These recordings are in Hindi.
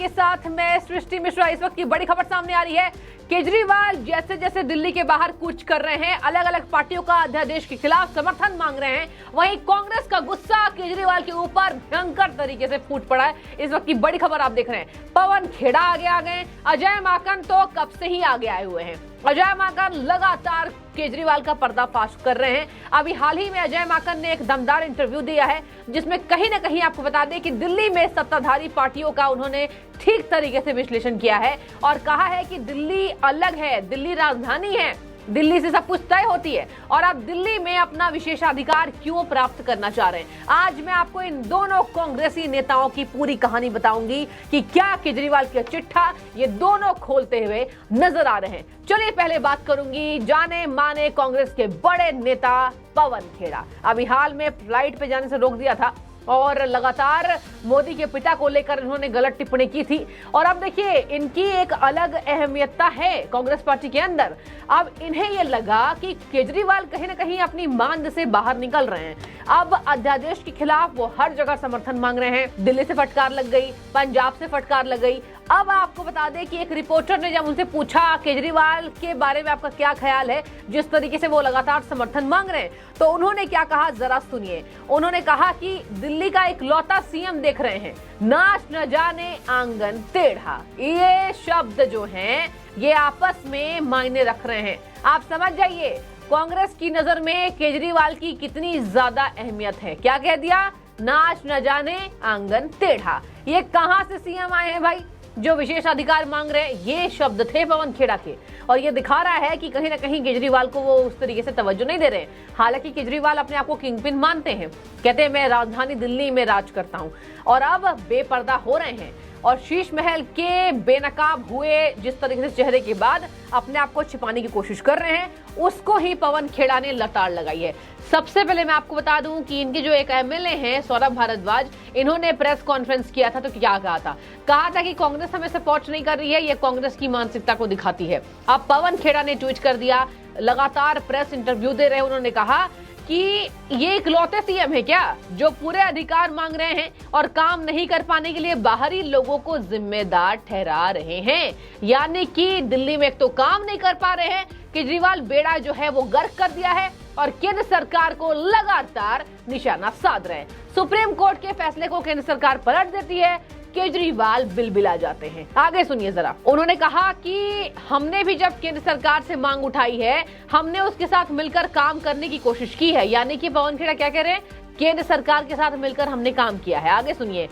आपके साथ मैं सृष्टि मिश्रा। इस वक्त की बड़ी खबर सामने आ रही है। केजरीवाल जैसे जैसे दिल्ली के बाहर कूच कर रहे हैं, अलग अलग पार्टियों का अध्यादेश के खिलाफ समर्थन मांग रहे हैं, वहीं कांग्रेस का गुस्सा केजरीवाल के ऊपर भयंकर तरीके से फूट पड़ा है। इस वक्त की बड़ी खबर आप देख रहे हैं। पवन खेड़ा आगे आ गए, अजय माकन तो कब से ही आगे आए हुए हैं। अजय माकन लगातार केजरीवाल का पर्दाफाश कर रहे हैं। अभी हाल ही में अजय माकन ने एक दमदार इंटरव्यू दिया है, जिसमें कहीं ना कहीं आपको बता दें कि दिल्ली में सत्ताधारी पार्टियों का उन्होंने ठीक तरीके से विश्लेषण किया है और कहा है कि दिल्ली अलग है, दिल्ली राजधानी है, दिल्ली से सब कुछ तय होती है और आप दिल्ली में अपना विशेषाधिकार क्यों प्राप्त करना चाह रहे हैं। आज मैं आपको इन दोनों कांग्रेसी नेताओं की पूरी कहानी बताऊंगी कि क्या केजरीवाल का चिट्ठा ये दोनों खोलते हुए नजर आ रहे हैं। चलिए पहले बात करूंगी जाने माने कांग्रेस के बड़े नेता पवन खेड़ा। अभी हाल में फ्लाइट पे जाने से रोक दिया था और लगातार मोदी के पिता को लेकर इन्होंने गलत टिप्पणी की थी और अब देखिए इनकी एक अलग अहमियतता है कांग्रेस पार्टी के अंदर। अब इन्हें यह लगा कि केजरीवाल कहीं ना कहीं अपनी मांद से बाहर निकल रहे हैं। अब अध्यादेश के खिलाफ वो हर जगह समर्थन मांग रहे हैं। दिल्ली से फटकार लग गई, पंजाब से फटकार लग गई। अब आपको बता दें कि एक रिपोर्टर ने जब उनसे पूछा केजरीवाल के बारे में आपका क्या ख्याल है, जिस तरीके से वो लगातार समर्थन मांग रहे हैं, तो उन्होंने क्या कहा जरा सुनिए। उन्होंने कहा कि दिल्ली का एक लौता सीएम देख रहे हैं, नाच न जाने आंगन टेढ़ा। ये शब्द जो हैं ये आपस में मायने रख रहे हैं। आप समझ जाइए कांग्रेस की नजर में केजरीवाल की कितनी ज्यादा अहमियत है। क्या कह दिया? नाच न जाने आंगन टेढ़ा। ये कहां से सीएम आए हैं भाई जो विशेषाधिकार मांग रहे हैं? ये शब्द थे पवन खेड़ा के और ये दिखा रहा है कि कहीं ना कहीं केजरीवाल को वो उस तरीके से तवज्जो नहीं दे रहे हैं। हालांकि केजरीवाल अपने आप को किंगपिन मानते हैं, कहते हैं मैं राजधानी दिल्ली में राज करता हूं और अब बेपर्दा हो रहे हैं और शीश महल के बेनकाब हुए जिस तरीके से चेहरे के बाद अपने आप को छिपाने की कोशिश कर रहे हैं, उसको ही पवन खेड़ा ने लताड़ लगाई है। सबसे पहले मैं आपको बता दूं कि इनके जो एक एमएलए हैं सौरभ भारद्वाज, इन्होंने प्रेस कॉन्फ्रेंस किया था तो क्या कहा था कि कांग्रेस हमें सपोर्ट नहीं कर रही है, ये कांग्रेस की मानसिकता को दिखाती है। अब पवन खेड़ा ने ट्वीट कर दिया, लगातार प्रेस इंटरव्यू दे रहे, उन्होंने कहा कि ये इकलौते सीएम है क्या जो पूरे अधिकार मांग रहे हैं और काम नहीं कर पाने के लिए बाहरी लोगों को जिम्मेदार ठहरा रहे हैं। यानी कि दिल्ली में एक तो काम नहीं कर पा रहे हैं, केजरीवाल बेड़ा जो है वो गर्क कर दिया है और केंद्र सरकार को लगातार निशाना साध रहे हैं। सुप्रीम कोर्ट के फैसले को केंद्र सरकार पलट देती है, केजरीवाल बिलबिला जाते हैं। आगे सुनिए जरा। उन्होंने कहा कि हमने भी जब केंद्र सरकार से मांग उठाई है, हमने उसके साथ मिलकर काम करने की कोशिश की है। यानी कि पवन खेड़ा क्या कह रहे हैं? केंद्र सरकार के साथ मिलकर हमने काम किया है। आगे सुनिए,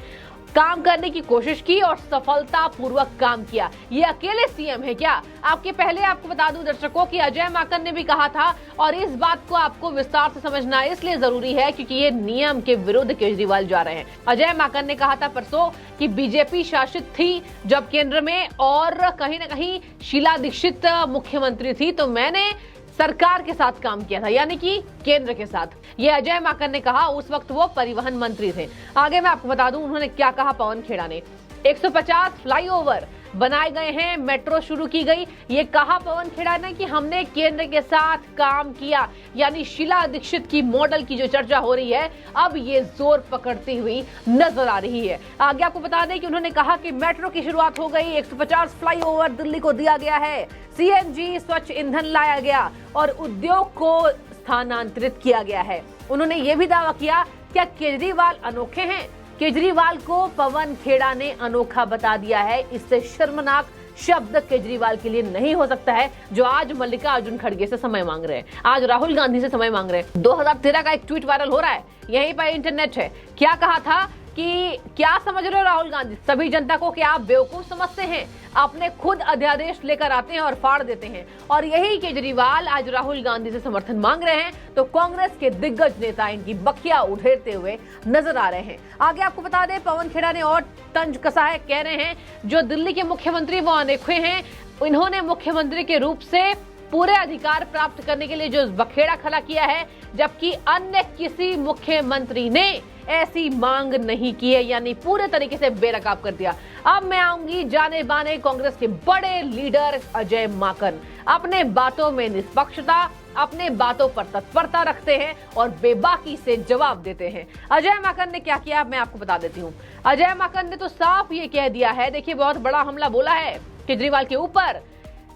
काम करने की कोशिश की और सफलतापूर्वक काम किया। ये अकेले सीएम है क्या? आपको बता दूं दर्शकों कि अजय माकन ने भी कहा था और इस बात को आपको विस्तार से समझना इसलिए जरूरी है क्योंकि ये नियम के विरुद्ध केजरीवाल जा रहे हैं। अजय माकन ने कहा था परसों कि बीजेपी शासित थी जब केंद्र में और कहीं ना कहीं शीला दीक्षित मुख्यमंत्री थी तो मैंने सरकार के साथ काम किया था, यानी कि केंद्र के साथ। ये अजय माकन ने कहा, उस वक्त वो परिवहन मंत्री थे। आगे मैं आपको बता दूं उन्होंने क्या कहा पवन खेड़ा ने। 150 फ्लाईओवर बनाए गए हैं, मेट्रो शुरू की गई। ये कहा पवन खेड़ा ने कि हमने केंद्र के साथ काम किया, यानी शीला दीक्षित की मॉडल की जो चर्चा हो रही है अब ये जोर पकड़ती हुई नजर आ रही है। आगे आपको बता दें कि उन्होंने कहा कि मेट्रो की शुरुआत हो गई, 150 फ्लाईओवर दिल्ली को दिया गया है, सीएनजी स्वच्छ ईंधन लाया गया और उद्योग को स्थानांतरित किया गया है। उन्होंने ये भी दावा किया क्या केजरीवाल अनोखे हैं? केजरीवाल को पवन खेड़ा ने अनोखा बता दिया है। इससे शर्मनाक शब्द केजरीवाल के लिए नहीं हो सकता है जो आज मल्लिकार्जुन खड़गे से समय मांग रहे हैं, आज राहुल गांधी से समय मांग रहे हैं। 2013 का एक ट्वीट वायरल हो रहा है, यहीं पर इंटरनेट है। क्या कहा था कि क्या समझ रहे हो राहुल गांधी, सभी जनता को क्या आप बेवकूफ समझते हैं? आपने खुद अध्यादेश लेकर आते हैं और फाड़ देते हैं। और यही केजरीवाल आज राहुल गांधी से समर्थन मांग रहे हैं तो कांग्रेस के दिग्गज नेता इनकी बखिया उठेरते हुए नजर आ रहे हैं। आगे आपको बता दें पवन खेड़ा ने और तंज कसा है, कह रहे हैं जो दिल्ली के मुख्यमंत्री वो अनोखे हैं, इन्होंने मुख्यमंत्री के रूप से पूरे अधिकार प्राप्त करने के लिए जो बखेड़ा खड़ा किया है, जबकि अन्य किसी मुख्यमंत्री ने ऐसी मांग नहीं की है, यानी पूरे तरीके से बेनकाब कर दिया। अब मैं आऊंगी जाने माने कांग्रेस के बड़े लीडर अजय माकन। अपने बातों में निष्पक्षता, अपने बातों पर तत्परता रखते हैं और बेबाकी से जवाब देते हैं। अजय माकन ने क्या किया मैं आपको बता देती हूँ। अजय माकन ने तो साफ ये कह दिया है, देखिए बहुत बड़ा हमला बोला है केजरीवाल के ऊपर।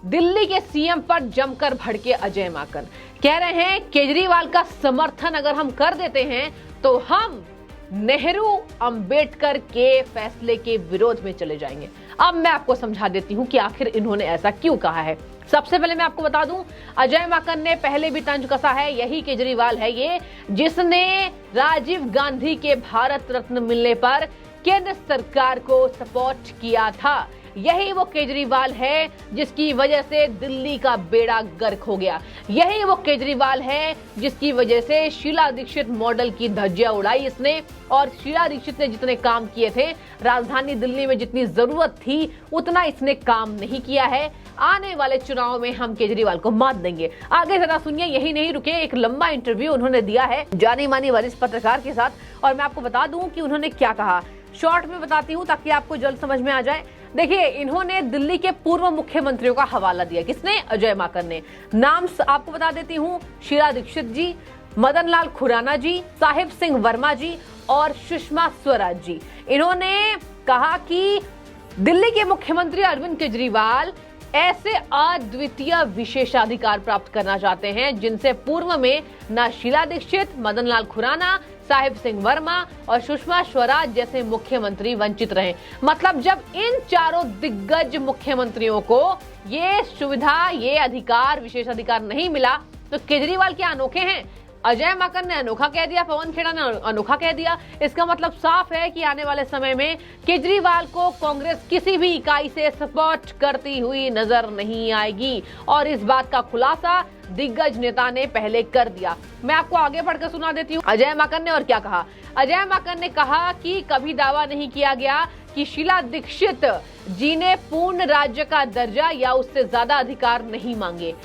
दिल्ली के सीएम पर जमकर भड़के अजय माकन, कह रहे हैं केजरीवाल का समर्थन अगर हम कर देते हैं तो हम नेहरू अंबेडकर के फैसले के विरोध में चले जाएंगे। अब मैं आपको समझा देती हूं कि आखिर इन्होंने ऐसा क्यों कहा है। सबसे पहले मैं आपको बता दूं, अजय माकन ने पहले भी तंज कसा है, यही केजरीवाल है ये जिसने राजीव गांधी के भारत रत्न मिलने पर केंद्र सरकार को सपोर्ट किया था। यही वो केजरीवाल है जिसकी वजह से दिल्ली का बेड़ा गर्क हो गया। यही वो केजरीवाल है जिसकी वजह से शीला दीक्षित मॉडल की धज्जियां उड़ाई इसने, और शीला दीक्षित ने जितने काम किए थे राजधानी दिल्ली में, जितनी जरूरत थी उतना इसने काम नहीं किया है। आने वाले चुनाव में हम केजरीवाल को मात देंगे। आगे जरा सुनिए, यही नहीं रुके, एक लंबा इंटरव्यू उन्होंने दिया है जानी मानी वरिष्ठ पत्रकार के साथ, और मैं आपको बता दूं कि उन्होंने क्या कहा। शॉर्ट में बताती हूं ताकि आपको जल्द समझ में आ जाए। देखिए, इन्होंने दिल्ली के पूर्व मुख्यमंत्रियों का हवाला दिया। किसने? अजय माकन ने। नाम आपको बता देती हूँ, शीला दीक्षित जी, मदन लाल खुराना जी, साहिब सिंह वर्मा जी और सुषमा स्वराज जी। इन्होंने कहा कि दिल्ली के मुख्यमंत्री अरविंद केजरीवाल ऐसे अद्वितीय विशेषाधिकार प्राप्त करना चाहते हैं जिनसे पूर्व में न शीला दीक्षित, मदन लाल खुराना, साहिब सिंह वर्मा और सुषमा स्वराज जैसे मुख्यमंत्री वंचित रहे। मतलब जब इन चारों दिग्गज मुख्यमंत्रियों को ये सुविधा, ये अधिकार, विशेषाधिकार नहीं मिला तो केजरीवाल क्या अनोखे हैं? अजय माकन ने अनोखा कह दिया, पवन खेड़ा ने अनोखा कह दिया। इसका मतलब साफ है कि आने वाले समय में केजरीवाल को कांग्रेस किसी भी इकाई से सपोर्ट करती हुई नजर नहीं आएगी, और इस बात का खुलासा दिग्गज नेता ने पहले कर दिया। मैं आपको आगे पढ़कर सुना देती हूँ अजय माकन ने और क्या कहा। अजय माकन ने कहा कि कभी दावा नहीं किया गया कि शीला दीक्षित जी ने पूर्ण राज्य का दर्जा या उससे ज्यादा अधिकार नहीं मांगे।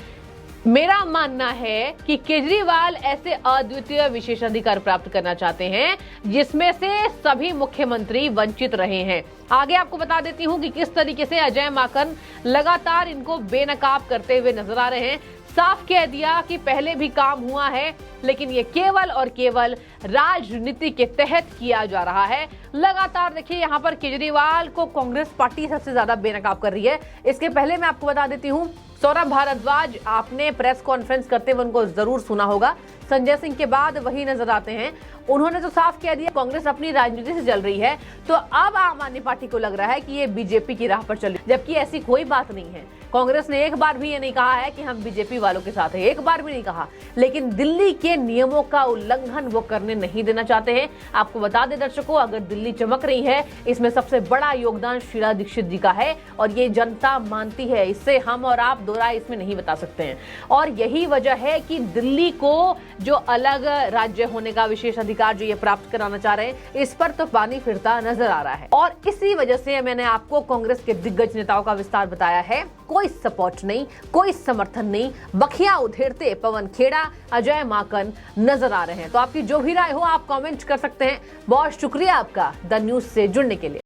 मेरा मानना है कि केजरीवाल ऐसे अद्वितीय विशेषाधिकार प्राप्त करना चाहते हैं जिसमें से सभी मुख्यमंत्री वंचित रहे हैं। आगे आपको बता देती हूं कि किस तरीके से अजय माकन लगातार इनको बेनकाब करते हुए नजर आ रहे हैं। साफ कह दिया कि पहले भी काम हुआ है, लेकिन ये केवल और केवल राजनीति के तहत किया जा रहा है। लगातार देखिए, यहाँ पर केजरीवाल को कांग्रेस पार्टी सबसे ज्यादा बेनकाब कर रही है। इसके पहले मैं आपको बता देती हूँ, सौरभ भारद्वाज, आपने प्रेस कॉन्फ्रेंस करते हुए उनको जरूर सुना होगा। संजय सिंह के बाद वही नजर आते हैं। उन्होंने तो साफ कह दिया कांग्रेस अपनी राजनीति से चल रही है, तो अब आम आदमी पार्टी को लग रहा है कि ये बीजेपी की राह पर चल रही है, जबकि ऐसी कोई बात नहीं है। कांग्रेस ने एक बार भी ये नहीं कहा है कि हम बीजेपी वालों के साथ हैं, एक बार भी नहीं कहा। लेकिन दिल्ली के नियमों का उल्लंघन वो करने नहीं देना चाहते हैं। आपको बता दें दर्शकों, अगर दिल्ली चमक रही है, इसमें सबसे बड़ा योगदान शीला दीक्षित जी का है, और ये जनता मानती है। इससे हम और आप दो राय इसमें नहीं बता सकते हैं। और यही वजह है कि दिल्ली को जो अलग राज्य होने का विशेष अधिकार जो ये प्राप्त कराना चाह रहे हैं, इस पर तो पानी फिरता नजर आ रहा है। और इसी वजह से मैंने आपको कांग्रेस के दिग्गज नेताओं का विस्तार बताया है। कोई सपोर्ट नहीं, कोई समर्थन नहीं, बखिया उधेड़ते पवन खेड़ा, अजय माकन नजर आ रहे हैं। तो आपकी जो भी राय हो आप कमेंट कर सकते हैं। बहुत शुक्रिया आपका द न्यूज से जुड़ने के लिए।